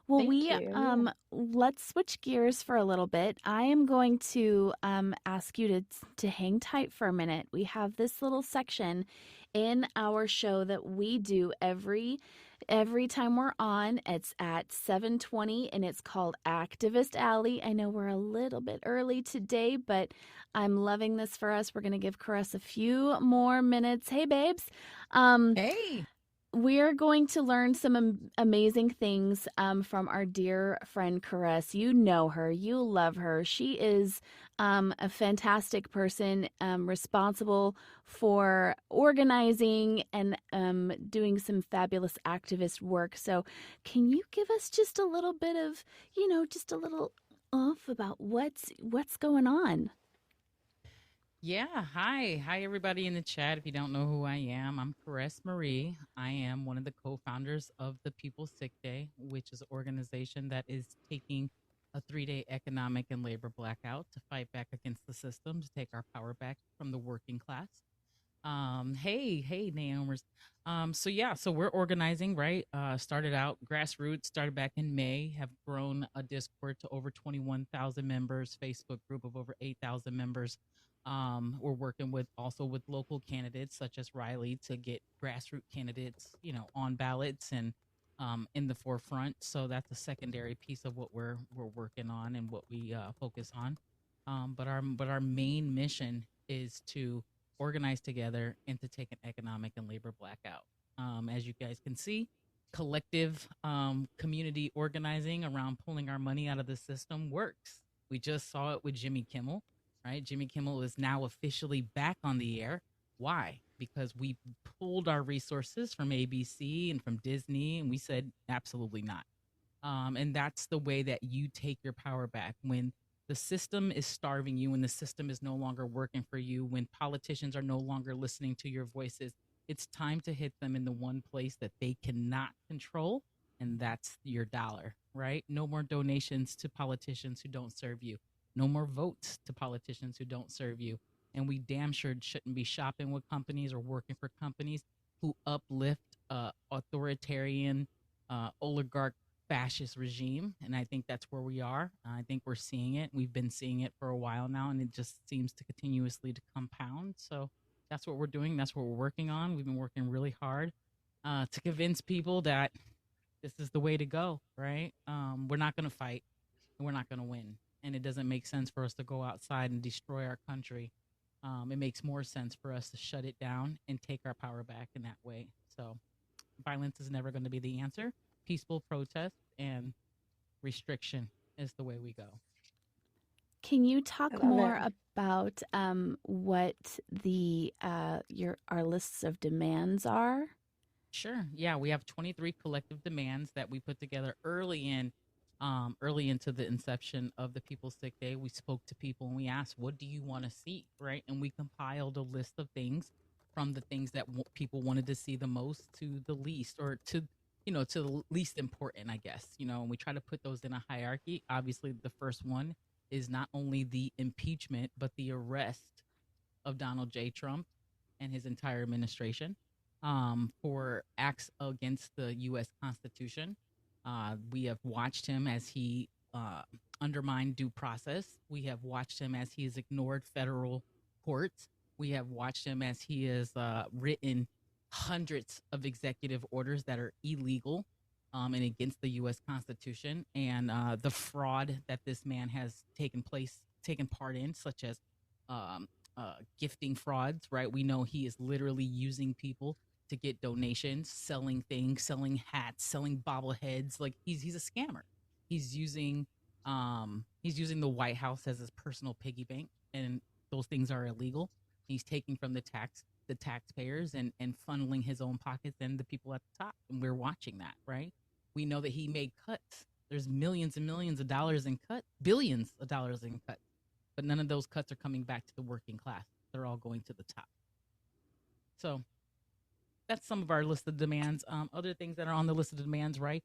Well, Thank you. Yeah. let's switch gears for a little bit. I am going to ask you to hang tight for a minute. We have this little section in our show that we do every time we're on. It's at 7:20, and it's called Activist Alley. I know we're a little bit early today, but I'm loving this for us. We're going to give Caress a few more minutes. Hey, babes. Hey. We're going to learn some amazing things from our dear friend Caress. You know her. You love her. She is a fantastic person, responsible for organizing and doing some fabulous activist work. So can you give us just a little bit of, just a little oomph about what's going on? Yeah. Hi. Hi, everybody in the chat. If you don't know who I am, I'm Caress Marie. I am one of the co-founders of the People's Sick Day, which is an organization that is taking a 3-day economic and labor blackout to fight back against the system, to take our power back from the working class. Hey, Naomers. So we're organizing, right? Started out grassroots, started back in May, have grown a Discord to over 21,000 members, Facebook group of over 8,000 members. We're working with local candidates such as Riley to get grassroots candidates, on ballots and in the forefront. So that's a secondary piece of what we're working on and what we focus on. But our main mission is to organize together and to take an economic and labor blackout. As you guys can see, collective community organizing around pulling our money out of the system works. We just saw it with Jimmy Kimmel, right? Jimmy Kimmel is now officially back on the air. Why? Because we pulled our resources from ABC and from Disney, and we said absolutely not. And that's the way that you take your power back when the system is starving you, when the system is no longer working for you, when politicians are no longer listening to your voices. It's time to hit them in the one place that they cannot control, and that's your dollar, right? No more donations to politicians who don't serve you. No more votes to politicians who don't serve you. And we damn sure shouldn't be shopping with companies or working for companies who uplift authoritarian oligarch fascist regime. And I think that's where we are. I think we're seeing it. We've been seeing it for a while now, and it just seems to continuously to compound. So that's what we're doing. That's what we're working on. We've been working really hard to convince people that this is the way to go, right? We're not going to fight and we're not going to win. And it doesn't make sense for us to go outside and destroy our country. It makes more sense for us to shut it down and take our power back in that way. So violence is never going to be the answer. Peaceful protest and restriction is the way we go. Can you I talk love more it. about what our lists of demands are? Sure. Yeah, we have 23 collective demands that we put together early into the inception of the People's Sick Day. We spoke to people and we asked, "What do you want to see?" Right, and we compiled a list of things from the things that people wanted to see the most to the least, or to the least important, I guess. And we try to put those in a hierarchy. Obviously, the first one is not only the impeachment but the arrest of Donald J. Trump and his entire administration for acts against the U.S. Constitution. We have watched him as he undermined due process. We have watched him as he has ignored federal courts. We have watched him as he has written hundreds of executive orders that are illegal and against the U.S. Constitution, and the fraud that this man has taken part in, such as um, gifting frauds. Right, we know he is literally using people to get donations, selling things, selling hats, selling bobbleheads. Like he's a scammer. He's using the White House as his personal piggy bank, and those things are illegal. He's taking from the taxpayers and funneling his own pockets and the people at the top. And we're watching that, right? We know that he made cuts. There's millions and millions of dollars in cuts, billions of dollars in cuts, but none of those cuts are coming back to the working class. They're all going to the top. So that's some of our list of demands. Other things that are on the list of demands, right?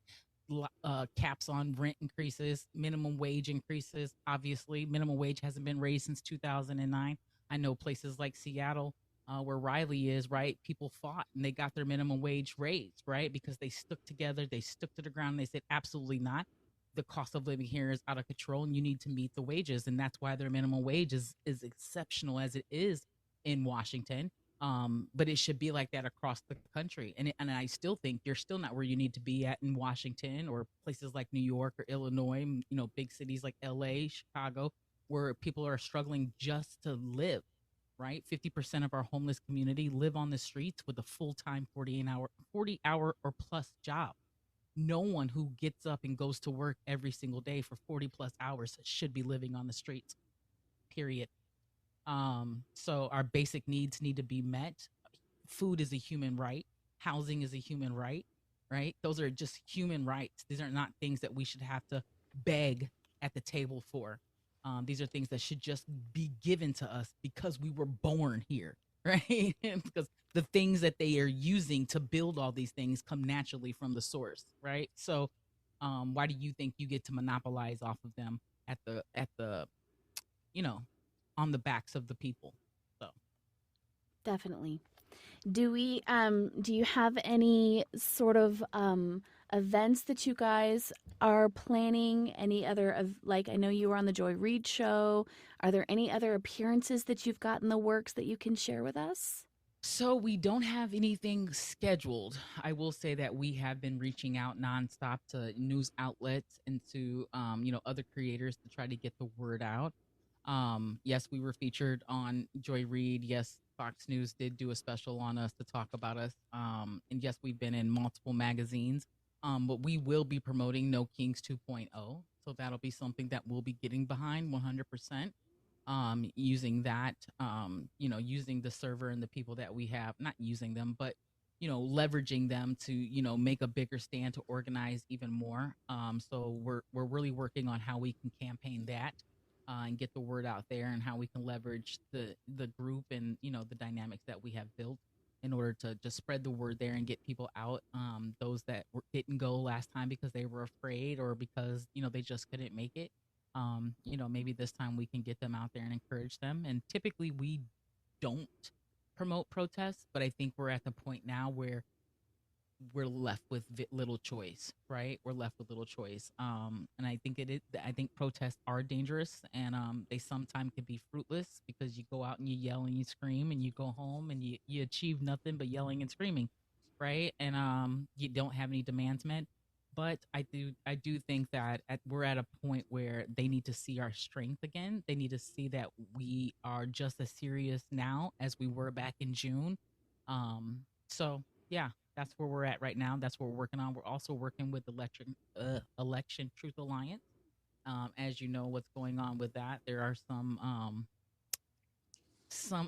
Caps on rent increases, minimum wage increases. Obviously, minimum wage hasn't been raised since 2009. I know places like Seattle, where Riley is, right? People fought and they got their minimum wage raised, right? Because they stuck together, they stuck to the ground, and they said, absolutely not. The cost of living here is out of control and you need to meet the wages. And that's why their minimum wage is exceptional as it is in Washington. But it should be like that across the country. And I still think you're still not where you need to be at in Washington or places like New York or Illinois, big cities like LA, Chicago, where people are struggling just to live, right? 50% of our homeless community live on the streets with a full-time 40 hour or plus job. No one who gets up and goes to work every single day for 40 plus hours should be living on the streets, period. So our basic needs need to be met. Food is a human right. Housing is a human right, right? Those are just human rights. These are not things that we should have to beg at the table for. These are things that should just be given to us because we were born here, right? Because the things that they are using to build all these things come naturally from the source, right? So why do you think you get to monopolize off of them at the you know on the backs of the people? So Definitely. Do you have any sort of events that you guys are planning? Any other of like I know you were on the Joy Reid show. Are there any other appearances that you've got in the works that you can share with us? So we don't have anything scheduled. I will say that we have been reaching out nonstop to news outlets and to other creators to try to get the word out. Yes, we were featured on Joy Reid. Yes, Fox News did do a special on us to talk about us. And yes, we've been in multiple magazines. But we will be promoting No Kings 2.0. So that'll be something that we'll be getting behind 100%, using that, using the server and the people that we have, not using them, but leveraging them to make a bigger stand to organize even more. So we're really working on how we can campaign that, and get the word out there, and how we can leverage the group and the dynamics that we have built in order to just spread the word there and get people out. Those that didn't go last time because they were afraid or because they just couldn't make it, maybe this time we can get them out there and encourage them. And typically we don't promote protests, but I think we're at the point now where we're left with little choice, right? We're left with little choice. And I think I think protests are dangerous, and they sometimes can be fruitless because you go out and you yell and you scream and you go home and you achieve nothing but yelling and screaming, right? And you don't have any demands met. But I do think that we're at a point where they need to see our strength again. They need to see that we are just as serious now as we were back in June. So yeah, that's where we're at right now. That's what we're working on. We're also working with Election Truth Alliance. As you know, what's going on with that? There are some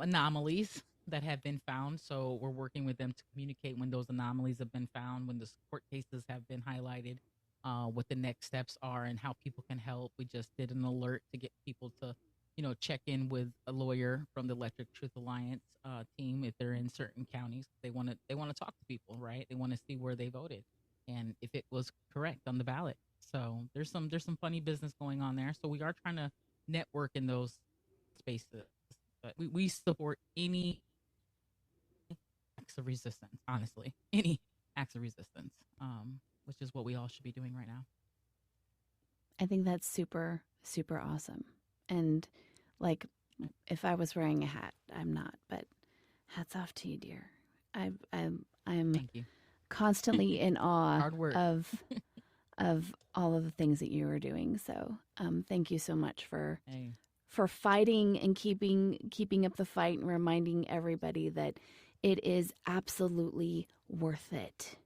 anomalies that have been found. So we're working with them to communicate when those anomalies have been found, when the court cases have been highlighted, what the next steps are, and how people can help. We just did an alert to get people to, check in with a lawyer from the Electric Truth Alliance team if they're in certain counties. They want to talk to people, right? They want to see where they voted and if it was correct on the ballot. So there's some funny business going on there. So we are trying to network in those spaces, but we support any acts of resistance, honestly, any acts of resistance, which is what we all should be doing right now. I think that's super, super awesome. And like, if I was wearing a hat, I'm not, but hats off to you, dear. I'm Thank you. constantly in awe Hard work. of all of the things that you are doing. So thank you so much for Hey, fighting and keeping up the fight and reminding everybody that it is absolutely worth it.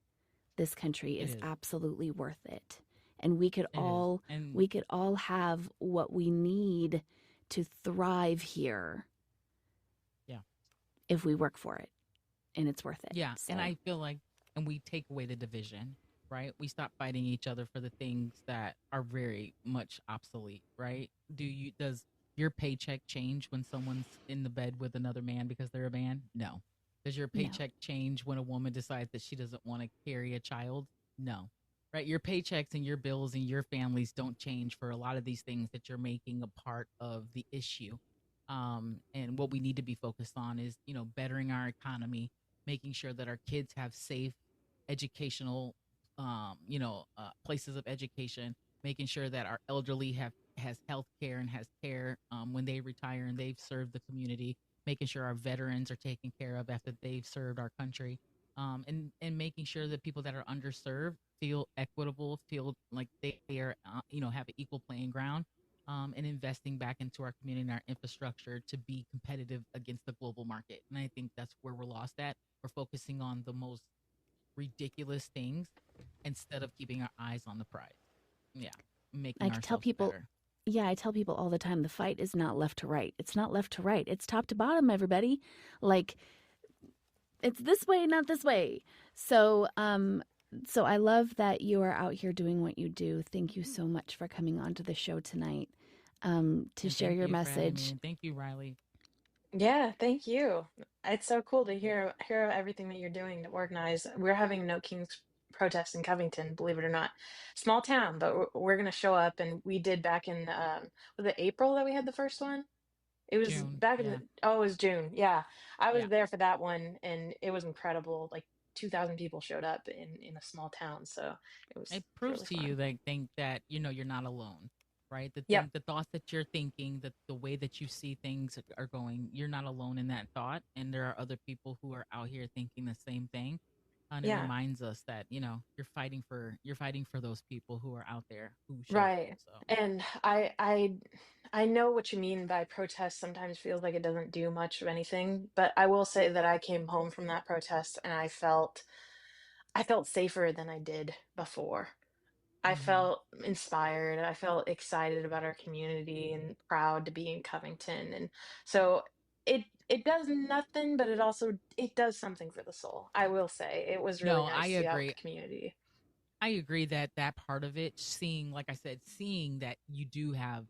This country is is. absolutely worth it. And we could It is. all And we could all have what we need to thrive here yeah, if we work for it, and it's worth it. yeah. So And I feel like, and we take away the division, right? We stop fighting each other for the things that are very much obsolete, right? Does your paycheck change when someone's in the bed with another man because they're a man? No. Does your no. paycheck change when a woman decides that she doesn't want to carry a child? No. Right? Your paychecks and your bills and your families don't change for a lot of these things that you're making a part of the issue. And what we need to be focused on is, bettering our economy, making sure that our kids have safe educational, places of education, making sure that our elderly has health care and has care, when they retire and they've served the community, making sure our veterans are taken care of after they've served our country, and making sure that people that are underserved feel equitable, feel like they are, have an equal playing ground, and investing back into our community and our infrastructure to be competitive against the global market. And I think that's where we're lost at. We're focusing on the most ridiculous things instead of keeping our eyes on the prize. Yeah, making I tell ourselves people, better. yeah, I tell people all the time, the fight is not left to right. It's not left to right. It's top to bottom, everybody. Like, it's this way, not this way. So, so I love that you are out here doing what you do. Thank you so much for coming onto the show tonight, to And share thank your you for having me. message. And thank you, Riley. Yeah, thank you. It's so cool to hear everything that you're doing to organize. We're having No Kings protest in Covington, believe it or not. Small town, but we're going to show up. And we did back in was it April that we had the first one? It was June. back in Yeah. the, oh, it was June. Yeah. I was Yeah. there for that one and it was incredible. Like 2,000 people showed up in a small town. So It it was proves really to you fun. they think that you're not alone, right? Yep. The thoughts that you're thinking, the way that you see things are going, you're not alone in that thought, and there are other people who are out here thinking the same thing. And it Yeah. reminds us that you're fighting for those people who are out there who showed up. Right. So And I know what you mean by protest sometimes feels like it doesn't do much of anything, but I will say that I came home from that protest and I felt safer than I did before. I hmm felt inspired. I felt excited about our community and proud to be in Covington. And so it does nothing, but it does something for the soul. I will say it was really no, I nice to be out with agree. the community. I agree that that part of it, seeing, like I said, seeing that you do have,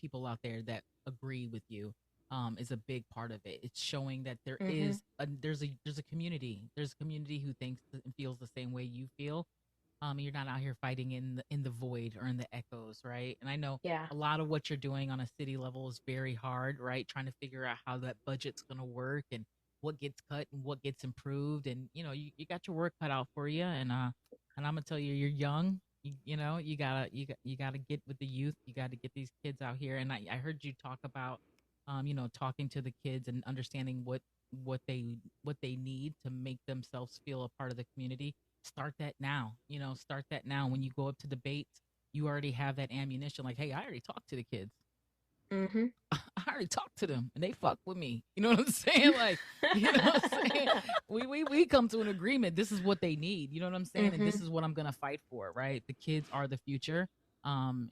people out there that agree with you, is a big part of it. It's showing that Hmm. there's a community. There's a community who thinks and feels the same way you feel. You're not out here fighting in the void or in the echoes, right? And I know Yeah. a lot of what you're doing on a city level is very hard, right? Trying to figure out how that budget's going to work and what gets cut and what gets improved, and you got your work cut out for you. And I'm gonna tell you, you're young. You gotta get with the youth. You got to get these kids out here. And I heard you talk about, talking to the kids and understanding what what they need to make themselves feel a part of the community. Start that now. Start that now. When you go up to debates, you already have that ammunition. Like, hey, I already talked to the kids. Hmm. I already talked to them and they fuck with me. You know what I'm saying? Like, you know what I'm saying? We come to an agreement. This is what they need. You know what I'm saying? And Hmm. this is what I'm gonna fight for, right? The kids are the future. And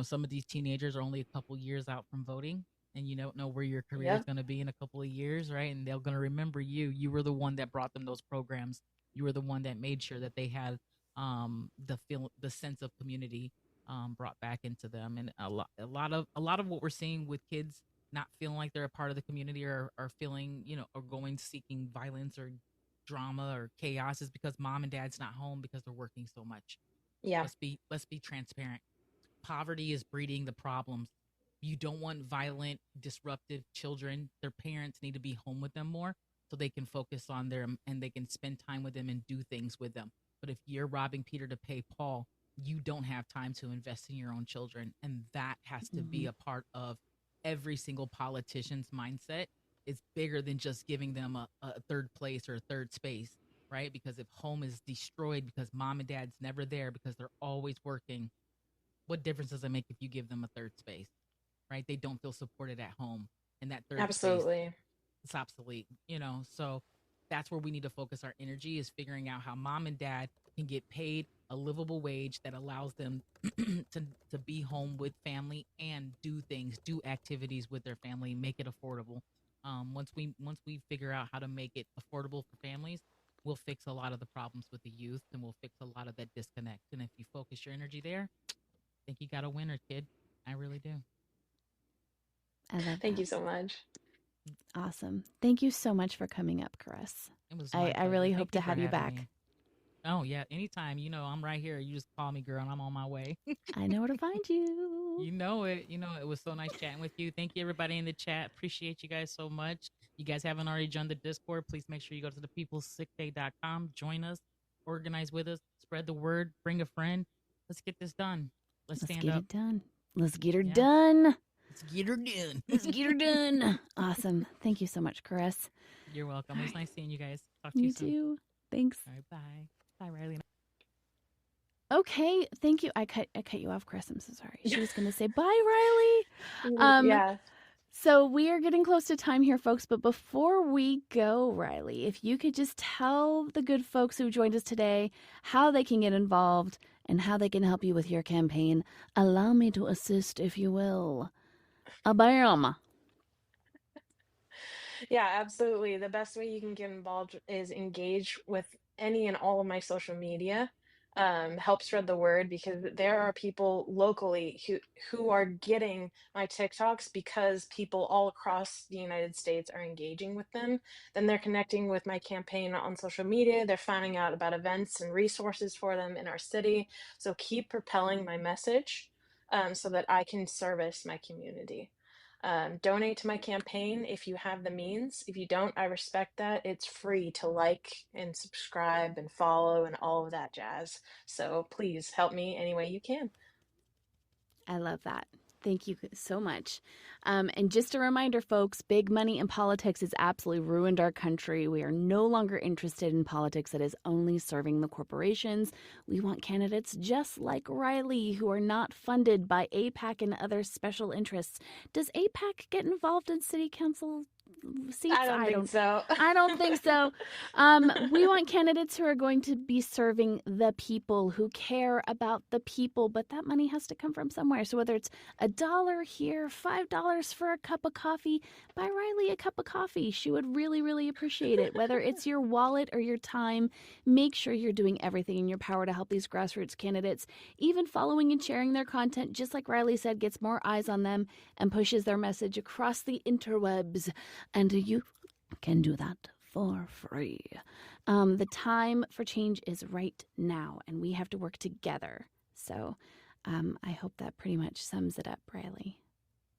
some of these teenagers are only a couple years out from voting, and you don't know where your career is Yep. gonna be in a couple of years, right? And they're gonna remember you. You were the one that brought them those programs. You were the one that made sure that they had the sense of community brought back into them. And a lot of what we're seeing with kids not feeling like they're a part of the community, or feeling, or going seeking violence or drama or chaos, is because mom and dad's not home because they're working so much. Yeah. Let's be transparent. Poverty is breeding the problems. You don't want violent, disruptive children. Their parents need to be home with them more so they can focus on them and they can spend time with them and do things with them. But if you're robbing Peter to pay Paul, you don't have time to invest in your own children. And that has to be Mhm. a part of every single politician's mindset. It's bigger than just giving them a third place or a third space, right? Because if home is destroyed because mom and dad's never there because they're always working, what difference does it make if you give them a third space, right? They don't feel supported at home, and that third space Absolutely. is obsolete, So that's where we need to focus our energy, is figuring out how mom and dad can get paid a livable wage that allows them to be home with family and do things, do activities with their family, make it affordable. Once we figure out how to make it affordable for families, we'll fix a lot of the problems with the youth, and we'll fix a lot of that disconnect. And if you focus your energy there, think you got a winner, kid. I really do. I love Thank that. you so much. Awesome. Thank you so much for coming up, Chris. It was my I pleasure. really Thank hope you to for have you having back. me. Oh yeah, anytime. I'm right here. You just call me, girl, and I'm on my way. I know where to find you. You know it. It was so nice chatting with you. Thank you, everybody in the chat. Appreciate you guys so much. You guys haven't already joined the Discord, please make sure you go to thepeoplesickday.com. Join us, organize with us, spread the word, bring a friend. Let's get this done. Let's Let's stand get up. it done. Let's get her Yeah, done. let's get her done. Let's get her done. Awesome. Thank you so much, Chris. You're welcome. All It was right. nice seeing you guys. Talk to you You soon. too. Thanks. All right, bye. Bye, Riley. Okay, thank you. I cut you off, Chris. I'm so sorry. She was going to say bye, Riley. Yeah. So we are getting close to time here, folks. But before we go, Riley, if you could just tell the good folks who joined us today how they can get involved and how they can help you with your campaign. Allow me to assist, if you will. Bam. Yeah, absolutely. The best way you can get involved is engage with any and all of my social media. Help spread the word because there are people locally who are getting my TikToks because people all across the United States are engaging with them. Then they're connecting with my campaign on social media. They're finding out about events and resources for them in our city. So keep propelling my message so that I can service my community. Donate to my campaign if you have the means. If you don't, I respect that. It's free to like and subscribe and follow and all of that jazz. So please help me any way you can. I love that. Thank you so much. And just a reminder, folks, big money in politics has absolutely ruined our country. We are no longer interested in politics that is only serving the corporations. We want candidates just like Riley who are not funded by AIPAC and other special interests. Does AIPAC get involved in city council seats? I don't think so. I don't think so. We want candidates who are going to be serving the people, who care about the people, but that money has to come from somewhere. So whether it's $1 here, $5 for a cup of coffee, buy Riley a cup of coffee. She would really, really appreciate it. Whether it's your wallet or your time, make sure you're doing everything in your power to help these grassroots candidates. Even following and sharing their content, just like Riley said, gets more eyes on them and pushes their message across the interwebs. And you can do that for free. The time for change is right now, and we have to work together. So I hope that pretty much sums it up, Riley.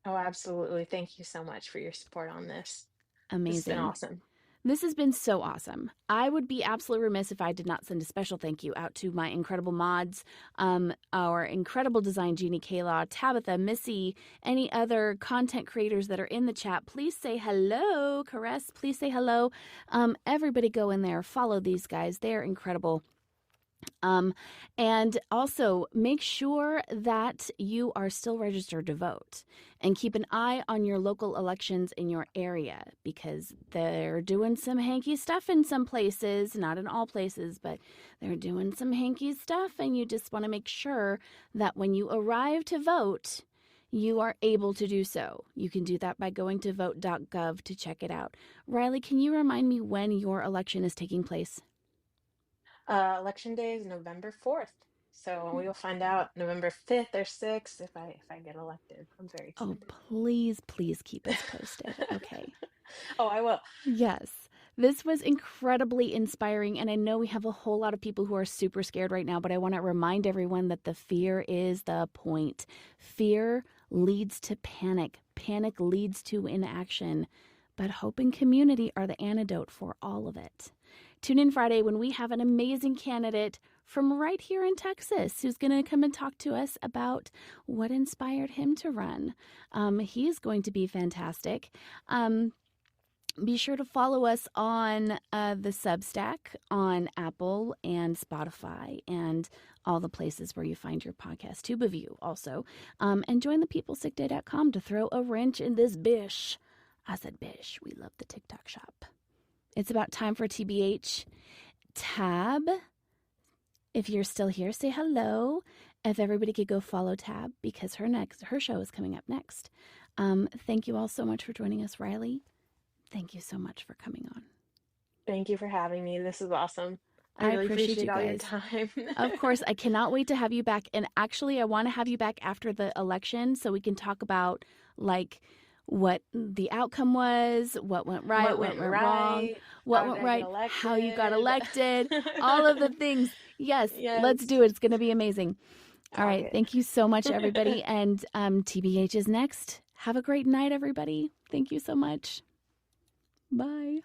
Oh, absolutely. Thank you so much for your support on this. Amazing. This has been awesome. This has been so awesome. I would be absolutely remiss if I did not send a special thank you out to my incredible mods, our incredible design genie, Kayla, Tabitha, Missy, any other content creators that are in the chat. Please say hello. Caress, please say hello. Everybody go in there. Follow these guys. They're incredible. And also make sure that you are still registered to vote and keep an eye on your local elections in your area because they're doing some hanky stuff in some places, not in all places, but they're doing some hanky stuff. And you just want to make sure that when you arrive to vote, you are able to do so. You can do that by going to vote.gov to check it out. Riley, can you remind me when your election is taking place? Election day is November 4th. So we will find out November 5th or 6th if I get elected. I'm very excited. Oh, please keep us posted. Okay. Oh, I will. Yes. This was incredibly inspiring, and I know we have a whole lot of people who are super scared right now, but I want to remind everyone that the fear is the point. Fear leads to panic. Panic leads to inaction, but hope and community are the antidote for all of it. Tune in Friday when we have an amazing candidate from right here in Texas who's going to come and talk to us about what inspired him to run. He's going to be fantastic. Be sure to follow us on the Substack on Apple and Spotify and all the places where you find your podcast. TubeView also. And join the peoplesickday.com to throw a wrench in this bish. I said bish. We love the TikTok shop. It's about time for TBH. Tab, if you're still here, say hello. If everybody could go follow Tab because her show is coming up next. Thank you all so much for joining us, Riley. Thank you so much for coming on. Thank you for having me. This is awesome. I really appreciate appreciate you all your guys. time. Of course, I cannot wait to have you back. And actually, I want to have you back after the election so we can talk about like what the outcome was, what went right, what went wrong, what went right, how you got elected, all of the things. Yes, let's do it. It's going to be amazing. All right. Thank you so much, everybody. And TBH is next. Have a great night, everybody. Thank you so much. Bye.